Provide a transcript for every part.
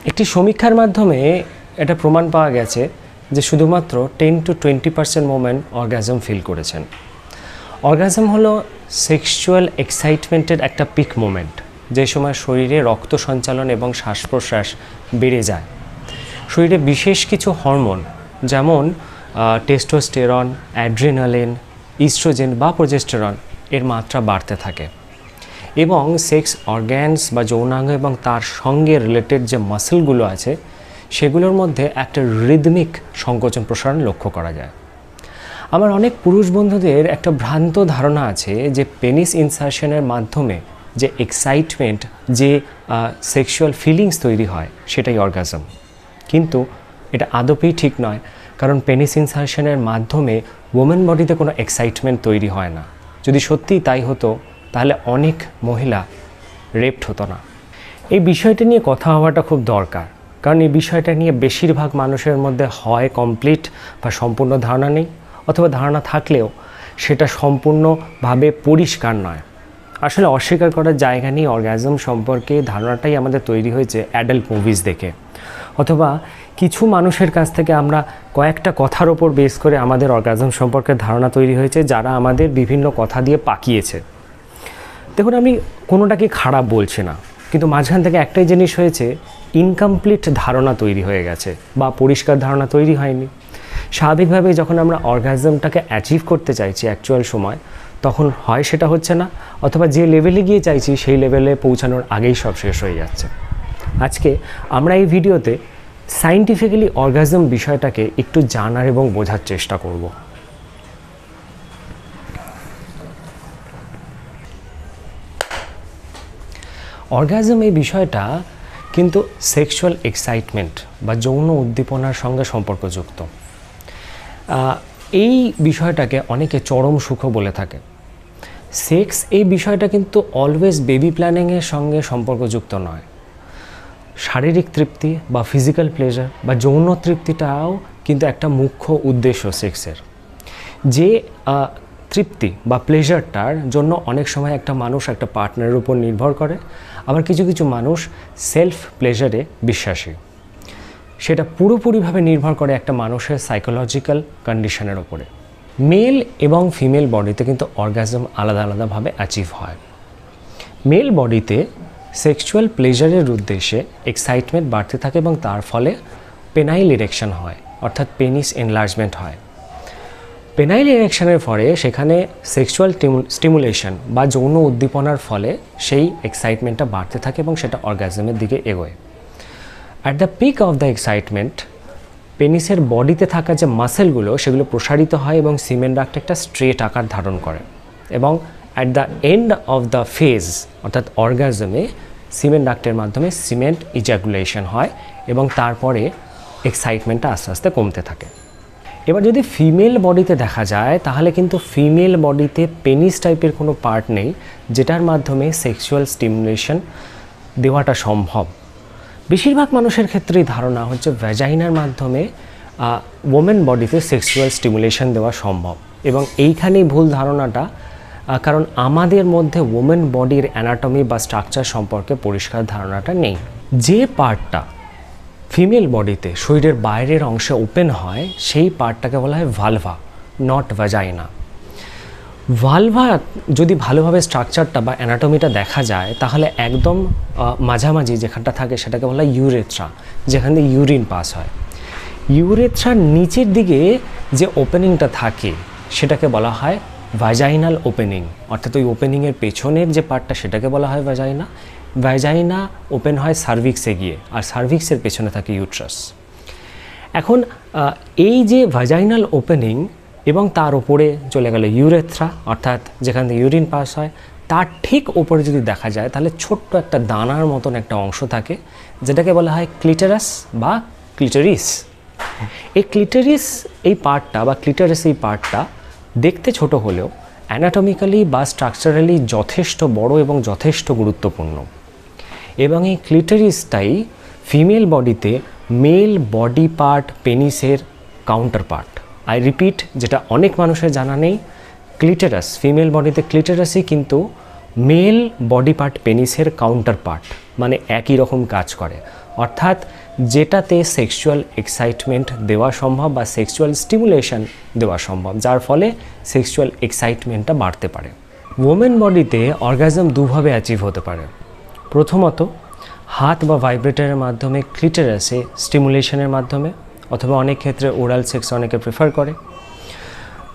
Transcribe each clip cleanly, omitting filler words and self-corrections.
একটি সমীক্ষার মাধ্যমে এটা প্রমাণ পাওয়া গেছে যে শুধুমাত্র 10 to 20% মোমেন্ট অর্গাজম ফিল করেছেন। অর্গাজম হলো সেক্সুয়াল এক্সাইটমেন্টের একটা পিক মোমেন্ট, যে সময় শরীরে রক্ত সঞ্চালন এবং শ্বাস প্রশ্বাস বেড়ে যায়। শরীরে বিশেষ কিছু হরমোন যেমন টেস্টোস্টেরন, অ্যাড্রিনালিন, ইস্ট্রোজেন বা প্রোজেস্টেরন এর মাত্রা বাড়তে থাকে এবং সেক্স অর্গ্যানস বা যৌনাঙ্গ এবং তার সঙ্গে রিলেটেড যে মাসেলগুলো আছে সেগুলোর মধ্যে একটা রিদমিক সংকোচন প্রসারণ লক্ষ্য করা যায়। আমার অনেক পুরুষ বন্ধুদের একটা ভ্রান্ত ধারণা আছে যে পেনিস ইনসারশনের মাধ্যমে যে এক্সাইটমেন্ট, যে সেক্সুয়াল ফিলিংস তৈরি হয় সেটাই অর্গাজম, কিন্তু এটা আদপেই ঠিক নয়। কারণ পেনিস ইনসারশনের মাধ্যমে ওমেন বডিতে কোনো এক্সাইটমেন্ট তৈরি হয় না। যদি সত্যিই তাই হতো তাহলে অনেক মহিলা রেপড হতো না। এই বিষয়টা নিয়ে কথা হওয়াটা খুব দরকার, কারণ এই বিষয়টা নিয়ে বেশিরভাগ মানুষের মধ্যে হয় কমপ্লিট বা সম্পূর্ণ ধারণা নেই, অথবা ধারণা থাকলেও সেটা সম্পূর্ণভাবে পরিষ্কার নয়। আসলে অস্বীকার করার জায়গা নেই অর্গাজম সম্পর্কে ধারণাটাই আমাদের তৈরি হয়েছে অ্যাডাল্ট মুভিজ দেখে, অথবা কিছু মানুষের কাছ থেকে আমরা কয়েকটা কথার ওপর বেস করে আমাদের অর্গাজম সম্পর্কে ধারণা তৈরি হয়েছে, যারা আমাদের বিভিন্ন কথা দিয়ে পাকিয়েছে। দেখুন, আমি কোনোটাকে খারাপ বলছি না, কিন্তু মাঝখান থেকে একটাই জিনিস হয়েছে, ইনকমপ্লিট ধারণা তৈরি হয়ে গেছে বা পরিষ্কার ধারণা তৈরি হয়নি। স্বাভাবিকভাবে যখন আমরা অর্গাজমটাকে অ্যাচিভ করতে চাইছি অ্যাকচুয়াল সময়, তখন হয় সেটা হচ্ছে না, অথবা যে লেভেলে গিয়ে চাইছি সেই লেভেলে পৌঁছানোর আগেই সব শেষ হয়ে যাচ্ছে। আজকে আমরা এই ভিডিওতে সায়েন্টিফিক্যালি অর্গাজম বিষয়টাকে একটু জানার এবং বোঝার চেষ্টা করব। অর্গাজম এই বিষয়টা কিন্তু সেক্সুয়াল এক্সাইটমেন্ট বা যৌন উদ্দীপনার সঙ্গে সম্পর্কযুক্ত। এই বিষয়টাকে অনেকে চরম সুখ বলে থাকে। সেক্স এই বিষয়টা কিন্তু অলওয়েজ বেবি প্ল্যানিংয়ের সঙ্গে সম্পর্কযুক্ত নয়। শারীরিক তৃপ্তি বা ফিজিক্যাল প্লেজার বা যৌন তৃপ্তিটাও কিন্তু একটা মুখ্য উদ্দেশ্য সেক্সের। যে তৃপ্তি বা প্লেজারটার জন্য অনেক সময় একটা মানুষ একটা পার্টনারের উপর নির্ভর করে, আবার কিছু কিছু মানুষ সেলফ প্লেজারে বিশ্বাসী। সেটা পুরোপুরিভাবে নির্ভর করে একটা মানুষের সাইকোলজিক্যাল কন্ডিশনের ওপরে। মেল এবং ফিমেল বডিতে কিন্তু অর্গাজম আলাদা আলাদাভাবে অ্যাচিভ হয়। মেল বডিতে সেক্সুয়াল প্লেজারের উদ্দেশ্যে এক্সাইটমেন্ট বাড়তে থাকে এবং তার ফলে পেনাইল ইরেকশন হয়, অর্থাৎ পেনিস এনলার্জমেন্ট হয়। পেনাইল ইরেকশনের ফলে সেখানে সেক্সুয়াল স্টিমুলেশন বা যৌন উদ্দীপনার ফলে সেই এক্সাইটমেন্টটা বাড়তে থাকে এবং সেটা অর্গাজমের দিকে এগোয়। At the peak of the excitement পেনিসের বডিতে থাকা যে মাসেলগুলো সেগুলো প্রসারিত হয় এবং সিমেন ডাক্ট একটা স্ট্রেট আকার ধারণ করে, এবং at the end of the phase অর্থাৎ অর্গাজমে সিমেন ডাক্টের মাধ্যমে সিমেন্ট ইজাকুলেশন হয় এবং তারপরে এক্সাইটমেন্টটা আস্তে আস্তে কমতে থাকে। এবার যদি ফিমেল বডিতে দেখা যায় তাহলে কিন্তু ফিমেল বডিতে পেনিস টাইপের কোনো পার্ট নেই যেটার মাধ্যমে সেক্সুয়াল স্টিমুলেশন দেওয়াটা সম্ভব। বেশিরভাগ মানুষের ক্ষেত্রেই ধারণা হচ্ছে ভ্যাজাইনার মাধ্যমে ওমেন বডিতে সেক্সুয়াল স্টিমুলেশন দেওয়া সম্ভব, এবং এইখানেই ভুল ধারণাটা, কারণ আমাদের মধ্যে ওমেন বডির অ্যানাটমি বা স্ট্রাকচার সম্পর্কে পরিষ্কার ধারণাটা নেই। যে পার্টটা ফিমেল বডিতে শরীরের বাইরের অংশে ওপেন হয় সেই পার্টটাকে বলা হয় ভালভা, নট ভ্যাজাইনা। ভালভা যদি ভালোভাবে স্ট্রাকচারটা বা অ্যানাটমিটা দেখা যায় তাহলে একদম মাঝামাঝি যেখানটা থাকে সেটাকে বলা হয় ইউরেথ্রা, যেখান দিয়ে ইউরিন পাস হয়। ইউরেথ্রার নিচের দিকে যে ওপেনিংটা থাকে সেটাকে বলা হয় ভ্যাজাইনাল ওপেনিং, অর্থাৎ ওই ওপেনিংয়ের পেছনের যে পার্টটা সেটাকে বলা হয় ভ্যাজাইনা। ভ্যাজাইনা ওপেন হয় সার্ভিক্সে গিয়ে, আর সার্ভিক্সের পেছনে থাকে ইউট্রাস। এখন এই যে ভ্যাজাইনাল ওপেনিং এবং তার উপরে চলে গেল ইউরেথ্রা, অর্থাৎ যেখান থেকে ইউরিন পাস হয়, তার ঠিক ওপরে যদি দেখা যায় তাহলে ছোট্ট একটা দানার মতন একটা অংশ থাকে যেটাকে বলা হয় ক্লিটারাস বা ক্লিটারিস। এই ক্লিটারিস এই পার্টটা বা ক্লিটারিস এই পার্টটা দেখতে ছোট হলেও অ্যানাটমিক্যালি বা স্ট্রাকচারালি যথেষ্ট বড় এবং যথেষ্ট গুরুত্বপূর্ণ। এবং এই ক্লিটারিসটাই ফিমেল বডিতে মেল বডি পার্ট পেনিসের কাউন্টার পার্ট। আই রিপিট, যেটা অনেক মানুষের জানা নেই, ক্লিটারাস ফিমেল বডিতে ক্লিটারাসই কিন্তু মেল বডি পার্ট পেনিসের কাউন্টার পার্ট, মানে একই রকম কাজ করে। অর্থাৎ যেটাতে সেক্সুয়াল এক্সাইটমেন্ট দেওয়া সম্ভব বা সেক্সুয়াল স্টিমুলেশন দেওয়া সম্ভব, যার ফলে সেক্সুয়াল এক্সাইটমেন্টটা বাড়তে পারে। ওমেন বডিতে অর্গাজম দুভাবে অ্যাচিভ হতে পারে। প্রথমত হাত বা ভাইব্রেটরের মাধ্যমে ক্লিটোরাসে স্টিমুলেশনের মাধ্যমে, অথবা অনেক ক্ষেত্রে ওরাল সেক্স অনেকে প্রেফার করে।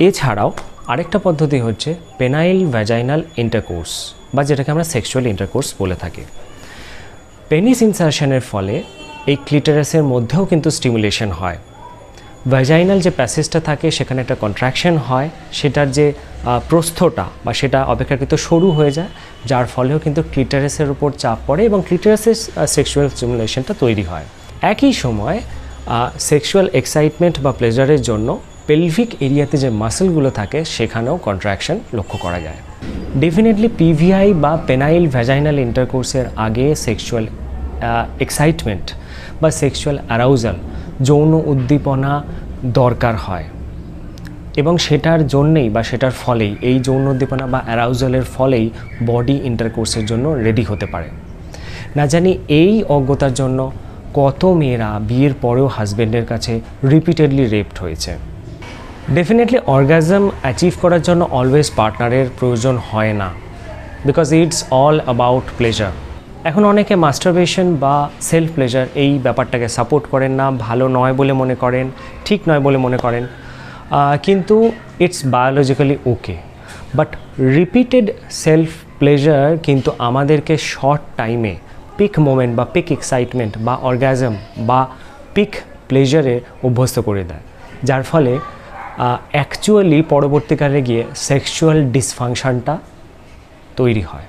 এছাড়াও আরেকটা পদ্ধতি হচ্ছে পেনাইল ভ্যাজাইনাল ইন্টারকোর্স, বা যেটাকে আমরা সেক্সুয়াল ইন্টারকোর্স বলে থাকি। পেনিস ইনসারশনের ফলে এই ক্লিটোরাসের মধ্যেও কিন্তু স্টিমুলেশন হয়। ভ্যাজাইনাল যে প্যাসেজটা থাকে সেখানে একটা কন্ট্রাকশন হয়, সেটার যে প্রস্থটা বা সেটা অপেক্ষাকৃত সরু হয়ে যায়, যার ফলেও কিন্তু ক্লিটোরাসের উপর চাপ পড়ে এবং ক্লিটোরাসের সেক্সুয়াল স্টিমুলেশনটা তৈরি হয়। একই সময় সেক্সুয়াল এক্সাইটমেন্ট বা প্লেজারের জন্য পেলভিক এরিয়াতে যে মাসেলগুলো থাকে সেখানেও কন্ট্রাকশন লক্ষ্য করা যায়। ডেফিনেটলি পিভিআই বা পেনাইল ভ্যাজাইনাল ইন্টারকোর্সের আগে সেক্সুয়াল এক্সাইটমেন্ট বা সেক্সুয়াল অ্যারাউজাল, যৌন উদ্দীপনা দরকার হয়, এবং সেটার জন্যেই বা সেটার ফলেই এই যৌন উদ্দীপনা বা অ্যারাউজালের ফলেই বডি ইন্টারকোর্সের জন্য রেডি হতে পারে। না জানি এই অজ্ঞতার জন্য কত মেয়েরা বিয়ের পরেও হাজব্যান্ডের কাছে রিপিটেডলি রেপড হয়েছে। ডেফিনেটলি অর্গাজম অ্যাচিভ করার জন্য অলওয়েজ পার্টনারের প্রয়োজন হয় না, because it's all about pleasure. এখন অনেকে মাস্টারবেশন বা সেলফ প্লেজার এই ব্যাপারটাকে সাপোর্ট করেন না, ভালো নয় বলে মনে করেন, ঠিক নয় বলে মনে করেন, কিন্তু it's biologically okay. But repeated self pleasure কিন্তু আমাদেরকে শর্ট টাইমে পিক মোমেন্ট বা পিক এক্সাইটমেন্ট বা অর্গাজম বা পিক প্লেজারে অভ্যস্ত করে দেয়, যার ফলে অ্যাকচুয়ালি পরবর্তীকালে গিয়ে সেক্সুয়াল ডিসফাংশনটা তৈরি হয়।